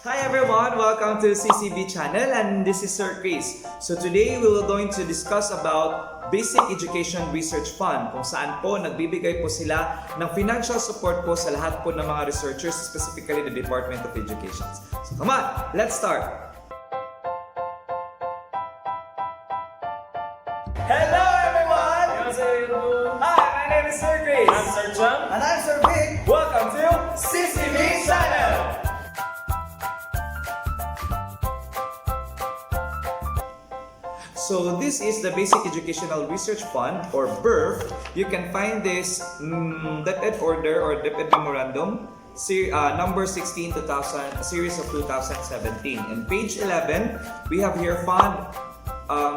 Hi everyone! Welcome to CCB channel and this is Sir Chris. So today we will going to discuss about Basic Education Research Fund kung saan po nagbibigay po sila ng financial support po sa lahat po ng mga researchers, specifically the Department of Education. So come on, let's start! Hello everyone! Hi, my name is Sir Chris. I'm Sir Chang. And I'm Sir Vic. Welcome to CCB channel! So this is the Basic Educational Research Fund or BERF. You can find this DepEd order or DepEd memorandum number 16 2000 series of 2017. In page 11, we have here fund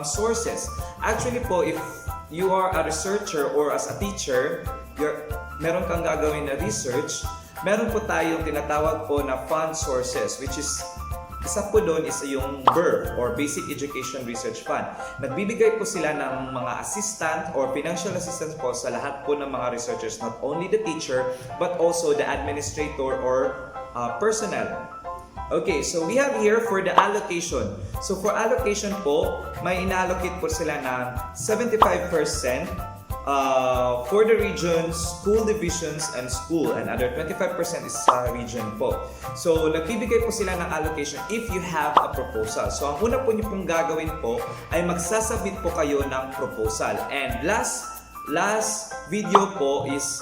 sources. Actually po, if you are a researcher or as a teacher, meron kang gagawin na research, meron po tayong tinatawag po na fund sources, which is isa po doon is yung BERF or Basic Education Research Fund. Nagbibigay po sila ng mga assistant or financial assistance po sa lahat po ng mga researchers, not only the teacher but also the administrator or personnel. Okay, so we have here for the allocation. So for allocation po, may ina-allocate po sila ng 75% for the regions, school divisions, and school, and other 25% is sa region po. So, nagbibigay po sila ng allocation if you have a proposal. So, ang una po niyo pong gagawin po ay magsasubmit po kayo ng proposal. And last video po is,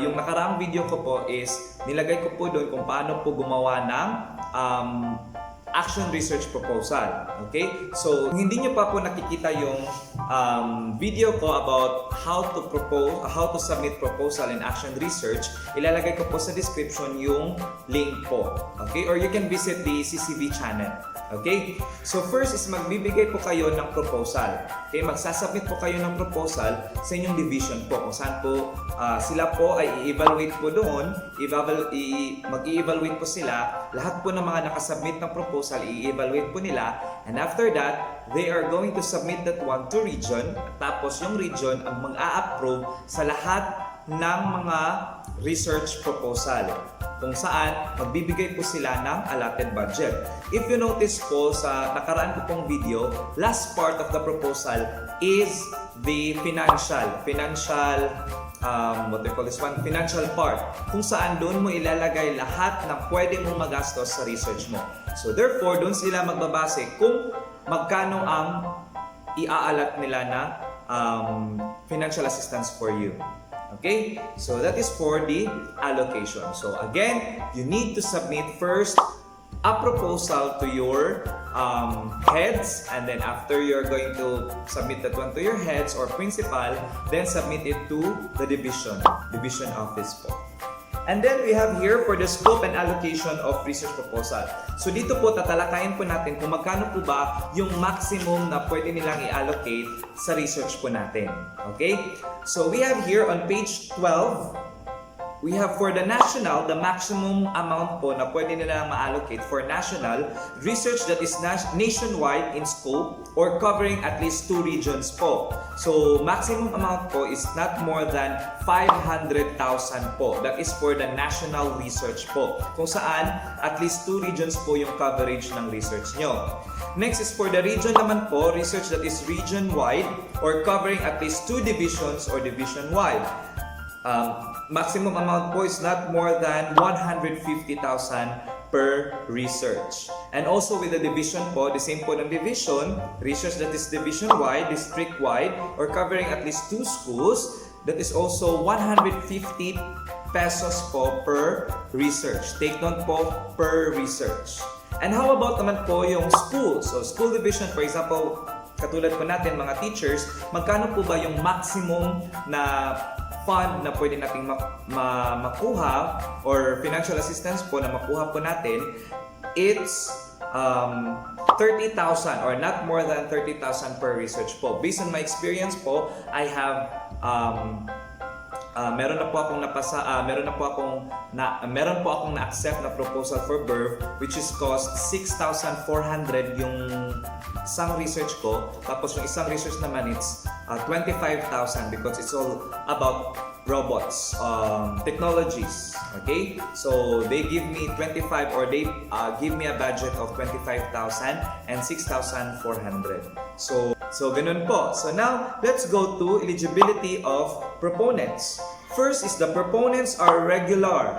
yung nakaraang video ko po is, nilagay ko po doon kung paano po gumawa ng action research proposal. Okay? So, hindi nyo pa po nakikita yung video ko about how to submit proposal in action research, ilalagay ko po sa description yung link po. Okay? Or you can visit the CCB channel. Okay? So, first is magbibigay po kayo ng proposal. Okay? Magsasubmit po kayo ng proposal sa inyong division po. Kung saan po sila po ay i-evaluate po doon. Mag-i-evaluate po sila. Lahat po ng mga nakasubmit ng proposal, i-evaluate po nila. And after that, they are going to submit that one to region. Tapos yung region ang mag-a-approve sa lahat ng mga research proposal, kung saan magbibigay po sila ng allotted budget. If you notice po sa nakaraan ko pong video, last part of the proposal is the financial part, kung saan doon mo ilalagay lahat ng pwede mong magastos sa research mo. So therefore, doon sila magbabase kung magkano ang i-a-allot nila na financial assistance for you. Okay? So that is for the allocation. So again, you need to submit first a proposal to your heads, and then after you're going to submit that one to your heads or principal, then submit it to the division office po. And then we have here for the scope and allocation of research proposal. So dito po tatalakayin po natin kung magkano po ba yung maximum na pwede nilang i-allocate sa research po natin. Okay? So we have here on page 12, we have for the national, the maximum amount po na pwede nila ma-allocate for national research that is nationwide in scope or covering at least 2 regions po. So, maximum amount po is not more than 500,000 po. That is for the national research po. Kung saan, at least 2 regions po yung coverage ng research nyo. Next is for the region naman po, research that is region-wide or covering at least 2 divisions or division-wide. Maximum amount po is not more than 150,000 per research. And also with the division po, the same po ng division, research that is division-wide, district-wide, or covering at least 2 schools, that is also 150 pesos po per research. Take note po, per research. And how about naman po yung school? So school division, for example, katulad po natin mga teachers, magkano po ba yung maximum na fund na pwede nating makuha or financial assistance po na makuha po natin? It's 30,000 or not more than 30,000 per research po. Based on my experience po, I have meron po akong na-accept na proposal for BERF, which is cost 6,400 yung isang research ko. Tapos yung isang research naman it's 25,000 because it's all about robots, technologies. Okay, so they give me 25 or they give me a budget of 25,000 and 6,400. So ganun po. So now let's go to eligibility of proponents. First is the proponents are regular,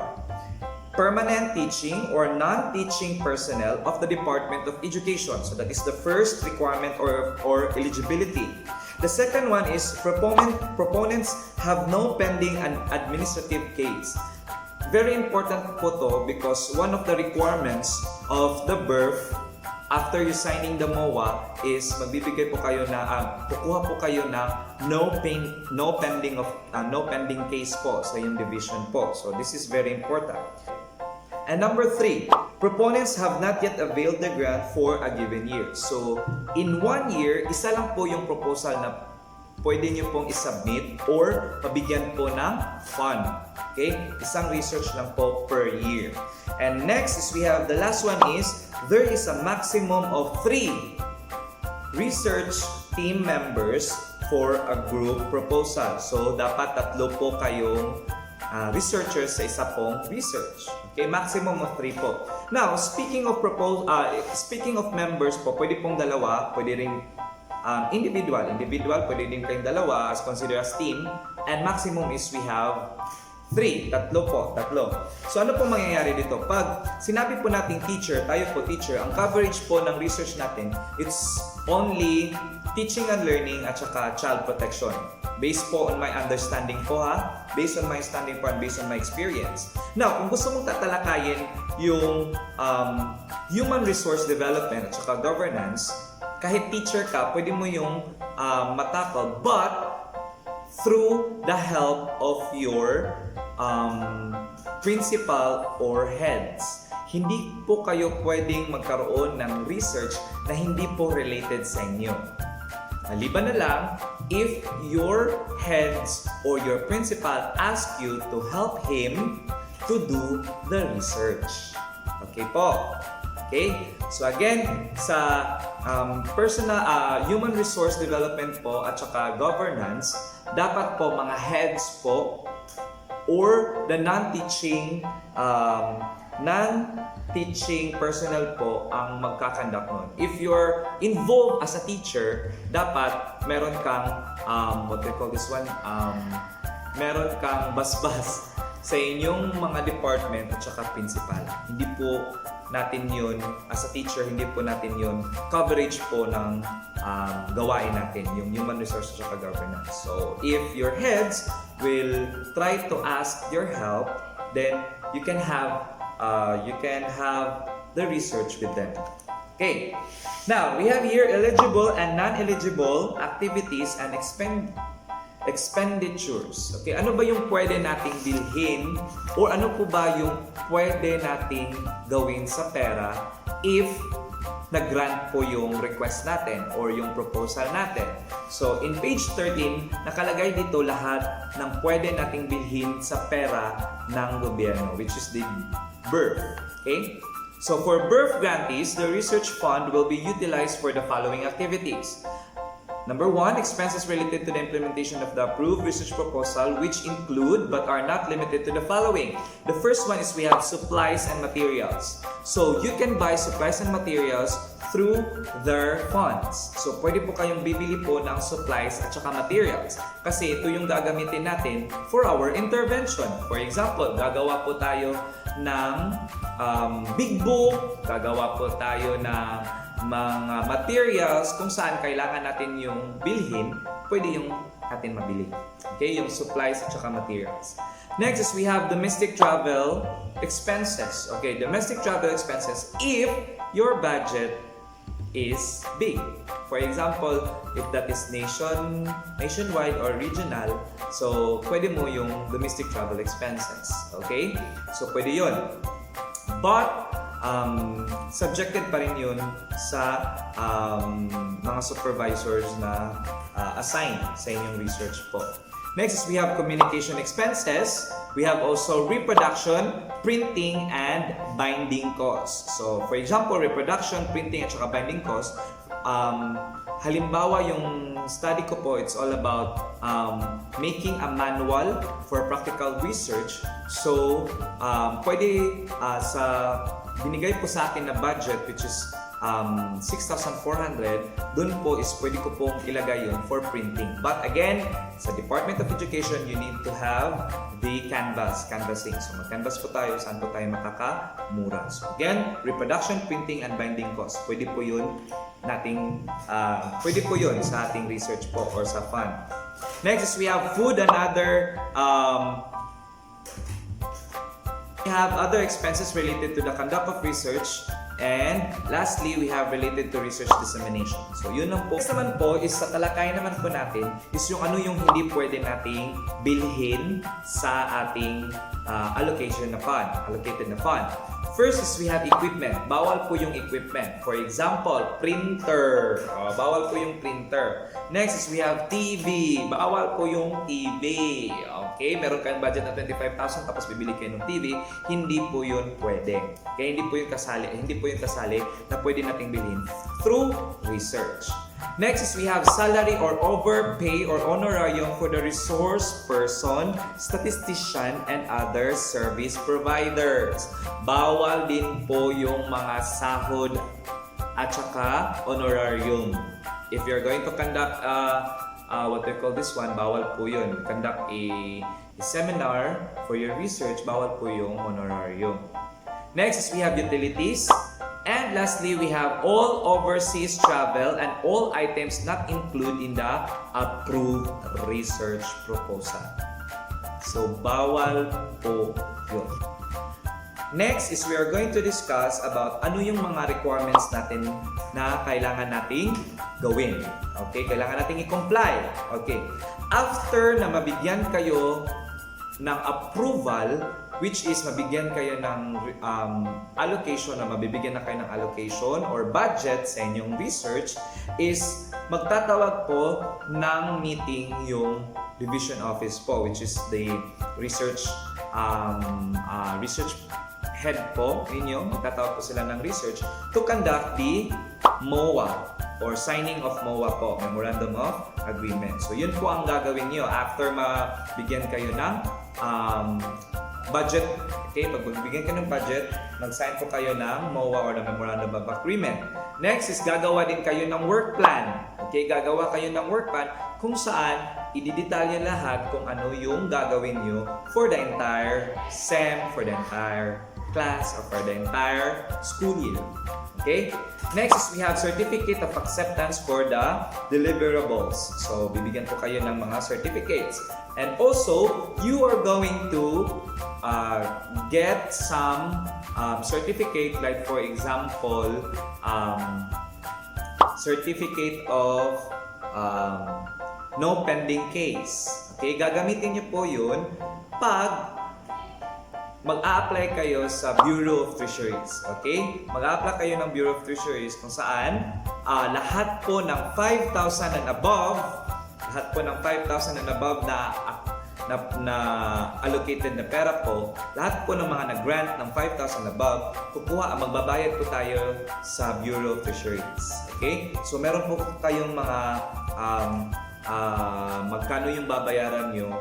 permanent teaching or non-teaching personnel of the Department of Education. So that is the first requirement or eligibility. The second one is proponents have no pending and administrative case. Very important po to because one of the requirements of the BERF after you signing the MOA is magbibigay po kayo na kukuha po kayo na no pending case po sa yung division po. So this is very important. And number 3, proponents have not yet availed the grant for a given year. So, in 1 year, isa lang po yung proposal na pwede nyo pong isubmit or pabigyan po ng fund. Okay? Isang research lang po per year. And next is we have, the last one is, there is a maximum of 3 research team members for a group proposal. So, dapat 3 po kayong researchers sa isa pong research. Okay, maximum of 3 po. Now, speaking of members po, pwede pong 2, pwede ring individual, pwede din kayong 2 as considered as team, and maximum is we have 3, 3 po, 3. So ano po mangyayari dito? Pag sinabi po nating teacher, tayo po teacher, ang coverage po ng research natin, it's only teaching and learning at saka child protection. Based po on my understanding po ha. Based on my understanding po and based on my experience. Now, kung gusto mong tatalakayin yung human resource development at saka governance, kahit teacher ka, pwede mo yung matakal, but through the help of your principal or heads. Hindi po kayo pwedeng magkaroon ng research na hindi po related sa inyo. Maliban na lang, if your heads or your principal ask you to help him to do the research. Okay po. Okay? So again, sa human resource development po at saka governance, dapat po mga heads po or the non-teaching personnel po ang magkakandak nun. If you're involved as a teacher, dapat meron kang, what we call this one, meron kang basbas sa inyong mga department at saka principal. Hindi po natin yun, as a teacher, hindi po natin yun coverage po ng gawain natin, yung human resource at saka governance. So, if your heads will try to ask your help, then you can have the research with them. Okay. Now, we have here eligible and non-eligible activities and expenditures. Okay, ano ba yung pwede nating bilhin or ano po ba yung pwede nating gawin sa pera if nag-grant po yung request natin or yung proposal natin. So, in page 13, nakalagay dito lahat ng pwede nating bilhin sa pera ng gobyerno, which is the BERF. Okay? So, for BERF grantees, the research fund will be utilized for the following activities. Number 1, expenses related to the implementation of the approved research proposal, which include but are not limited to the following. The first one is we have supplies and materials. So, you can buy supplies and materials through their funds. So, pwede po kayong bibili po ng supplies at saka materials. Kasi ito yung gagamitin natin for our intervention. For example, gagawa po tayo ng big book, gagawa po tayo ng mga materials kung saan kailangan natin yung bilhin, pwede yung natin mabili. Okay, yung supplies at saka materials. Next is we have domestic travel expenses. Okay, domestic travel expenses if your budget is big. For example, if that is nationwide or regional, so pwede mo yung domestic travel expenses. Okay? So pwede yun. But subjected pa rin yun sa mga supervisors na assigned sa inyong research po. Next is we have communication expenses. We have also reproduction, printing, and binding costs. So, for example, reproduction, printing, at saka binding costs, halimbawa yung study ko po, it's all about making a manual for practical research. So, pwede sa binigay po sa akin na budget, which is 6,400, dun po is pwede ko pong ilagay yun for printing. But again, sa Department of Education, you need to have the canvassing. So mag-canvas po tayo, saan po tayo makakamura. So again, reproduction, printing, and binding cost. Pwede po yun sa ating research po or sa fund. Next is we have food and other we have other expenses related to the conduct of research. And lastly, we have related to research dissemination. So yun lang po. Next naman po is sa talakayan naman po natin is yung ano yung hindi pwede nating bilhin sa ating allocated na fund. First is we have equipment. Bawal po yung equipment. For example, printer. Bawal po yung printer. Next is we have TV. Bawal po yung TV. Okay, meron kayong budget na 25,000 tapos bibili kayo ng TV, hindi po yun pwede. Kaya hindi po yung kasali na pwede nating bilhin through research. Next is we have salary or overpay or honorarium for the resource person, statistician, and other service providers. Bawal din po yung mga sahod at saka honorarium. If you're going to conduct what we call this one, bawal po yun. Conduct a seminar for your research, bawal po yung honorarium. Next is we have utilities. And lastly, we have all overseas travel and all items not included in the approved research proposal. So, bawal po yun. Next is we are going to discuss about ano yung mga requirements natin na kailangan nating gawin. Okay, kailangan nating i-comply. Okay. After na mabigyan kayo ng approval, which is mabigyan kayo ng allocation, na mabibigyan na kayo ng allocation or budget sa inyong research, is magtatawag po ng meeting yung division office po, which is the research head po ninyo. Magtatawag po sila ng research to conduct the MOA or signing of MOA po, Memorandum of Agreement. So yun po ang gagawin nyo after mabigyan kayo ng budget. Okay, pag magbigyan kayo ng budget, mag-sign po kayo ng MOA or the Memorandum of Agreement. Next is gagawa din kayo ng work plan. Okay, gagawa kayo ng work plan kung saan ididetalye lahat kung ano yung gagawin nyo for the entire SEM, for the entire class, or for the entire school year. Okay? Next is we have certificate of acceptance for the deliverables. So, bibigyan po kayo ng mga certificates. And also, you are going to get some certificate, like for example, certificate of no pending case. Okay? Gagamitin nyo po yun pag mag-a-apply kayo sa Bureau of Treasuries. Okay? Mag-a-apply kayo ng Bureau of Treasuries kung saan lahat po ng 5,000 and above, na allocated na pera po, lahat po ng mga nag-grant ng 5,000 above, magbabayad po tayo sa Bureau of Treasuries. Okay? So meron po kayong mga magkano yung babayaran nyo,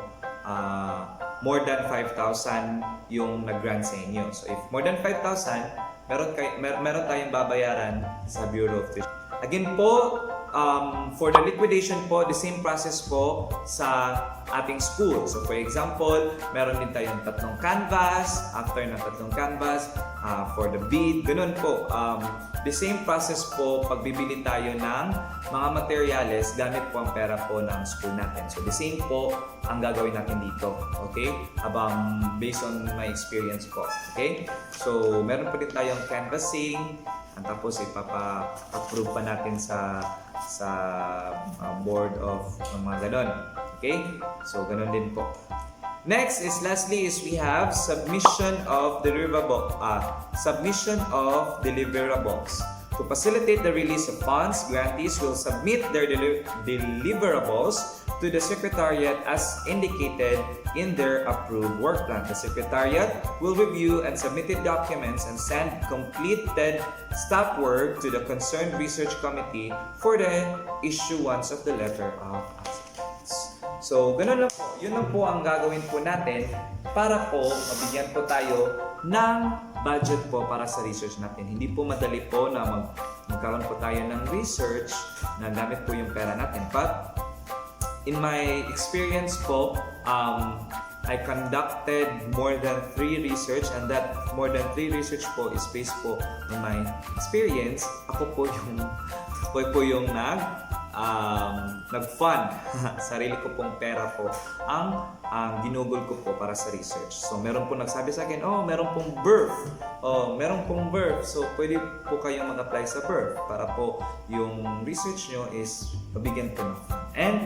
more than 5,000 yung nag-grant sa inyo. So if more than 5,000, meron tayong babayaran sa Bureau of Treasury. Again po, for the liquidation po, the same process po sa ating school. So for example, meron din tayong 3 canvas. After ng 3 canvas, for the bid, ganun po. The same process po, pagbibili tayo ng mga materyales, gamit po ang pera po ng school natin. So the same po ang gagawin natin dito. Okay? Based on my experience po. Okay? So meron po din tayong canvassing, tapos ipapa-approve pa natin sa board of mga ganon. Okay? So, ganon din po. Next is, lastly, is we have submission of deliverables. To facilitate the release of funds, grantees will submit their deliverables to the Secretariat as indicated in their approved work plan. The Secretariat will review and submitted documents and send completed staff work to the concerned research committee for the issuance of the letter of acceptance. So, ganun lang po. Yun lang po ang gagawin po natin para po mabigyan po tayo ng budget po para sa research natin. Hindi po madali po na magkaroon po tayo ng research na gamit po yung pera natin. But, in my experience po, I conducted more than 3 research, and that more than 3 research po is based po on my experience. Ako po yung nag-fund. Sarili ko pong pera po ang ginugol ko po para sa research. So, meron po nagsabi sa akin, meron pong BERF. Meron pong BERF. So, pwede po kayong mag-apply sa BERF para po yung research nyo is mabigyan po ng fund. And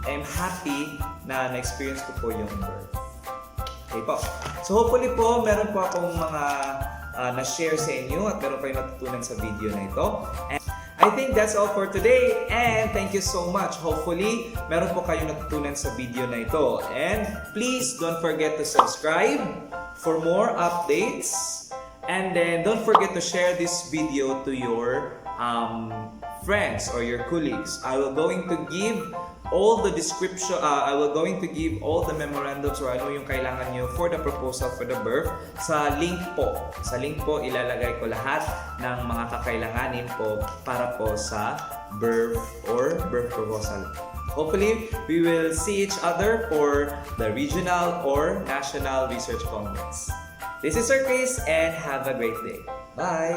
I'm happy na na-experience ko po yung BERF. Okay po. So, hopefully po, meron po akong mga na-share sa inyo at meron kayong natutunan sa video na ito. And I think that's all for today, and thank you so much. Hopefully, meron po kayong natutunan sa video na ito. And please don't forget to subscribe for more updates. And then don't forget to share this video to your friends or your colleagues. I will going to give all the description, I will going to give all the memorandums or ano yung kailangan nyo for the proposal for the BERF sa link po. Sa link po, ilalagay ko lahat ng mga kakailanganin po para po sa BERF or BERF proposal. Hopefully, we will see each other for the regional or national research conference. This is Sir Chris, and have a great day. Bye!